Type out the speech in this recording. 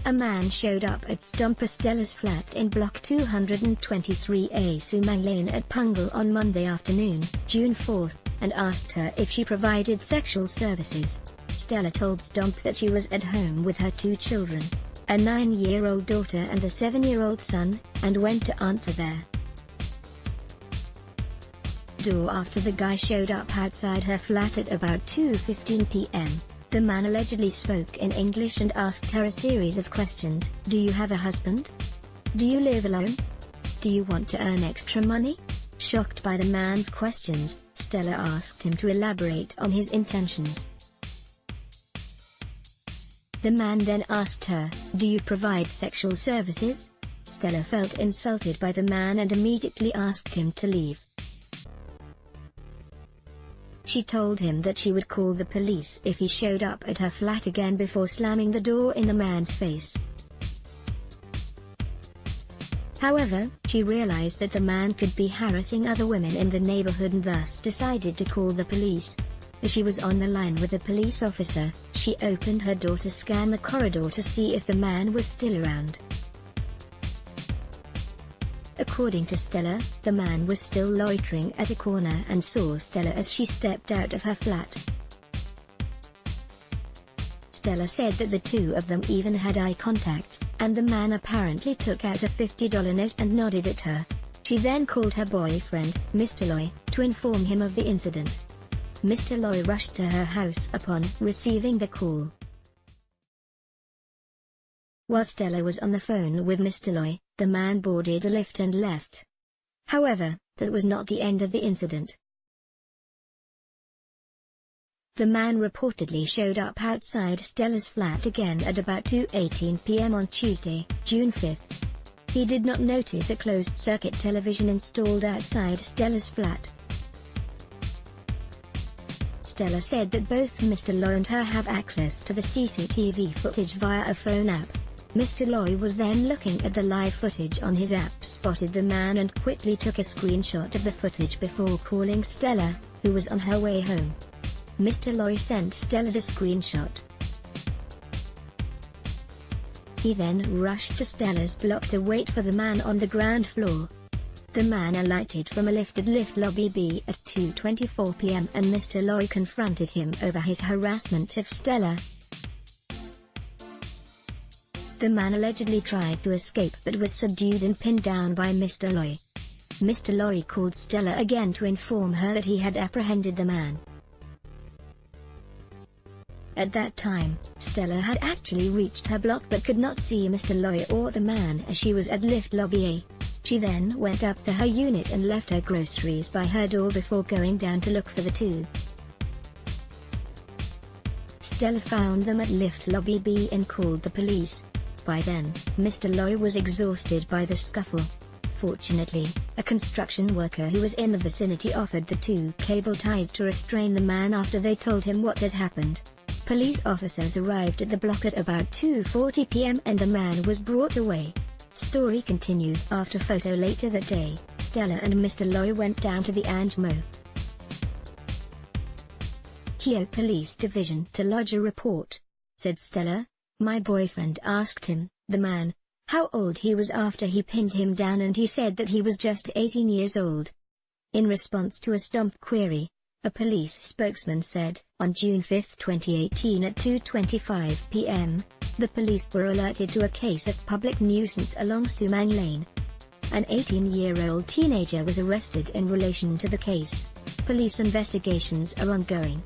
A man showed up at Stomp Stella's flat in Block 223A Sumang Lane at Punggol on Monday afternoon, June 4, and asked her if she provided sexual services. Stella told Stomp that she was at home with her 2 children, a 9-year-old daughter and a 7-year-old son, and went to answer their door after the guy showed up outside her flat at about 2:15 p.m. The man allegedly spoke in English and asked her a series of questions. Do you have a husband? Do you live alone? Do you want to earn extra money? Shocked by the man's questions, Stella asked him to elaborate on his intentions. The man then asked her, "Do you provide sexual services?" Stella felt insulted by the man and immediately asked him to leave. She told him that she would call the police if he showed up at her flat again before slamming the door in the man's face. However, she realized that the man could be harassing other women in the neighborhood and thus decided to call the police. As she was on the line with a police officer, she opened her door to scan the corridor to see if the man was still around. According to Stella, the man was still loitering at a corner and saw Stella as she stepped out of her flat. Stella said that the two of them even had eye contact, and the man apparently took out a $50 note and nodded at her. She then called her boyfriend, Mr. Loy, to inform him of the incident. Mr. Loy rushed to her house upon receiving the call. While Stella was on the phone with Mr. Loy, the man boarded a lift and left. However, that was not the end of the incident. The man reportedly showed up outside Stella's flat again at about 2:18 p.m. on Tuesday, June 5. He did not notice a closed-circuit television installed outside Stella's flat. Stella said that both Mr. Loy and her have access to the CCTV footage via a phone app. Mr. Loy was then looking at the live footage on his app, spotted the man and quickly took a screenshot of the footage before calling Stella, who was on her way home. Mr. Loy sent Stella the screenshot. He then rushed to Stella's block to wait for the man on the ground floor. The man alighted from a lift at Lift Lobby B at 2:24 p.m. and Mr. Loy confronted him over his harassment of Stella. The man allegedly tried to escape but was subdued and pinned down by Mr. Loy. Mr. Loy called Stella again to inform her that he had apprehended the man. At that time, Stella had actually reached her block but could not see Mr. Loy or the man as she was at Lift Lobby A. She then went up to her unit and left her groceries by her door before going down to look for the two. Stella found them at Lift Lobby B and called the police. By then, Mr. Loy was exhausted by the scuffle. Fortunately, a construction worker who was in the vicinity offered the two cable ties to restrain the man after they told him what had happened. Police officers arrived at the block at about 2:40 p.m. and the man was brought away. Story continues. After photo later that day, Stella and Mr. Loy went down to the Angmo Kio Police Division to lodge a report. Said Stella, "My boyfriend asked him, the man, how old he was after he pinned him down and he said that he was just 18 years old." In response to a Stomp query, a police spokesman said, on June 5, 2018 at 2:25 p.m., the police were alerted to a case of public nuisance along Sumang Lane. An 18-year-old teenager was arrested in relation to the case. Police investigations are ongoing.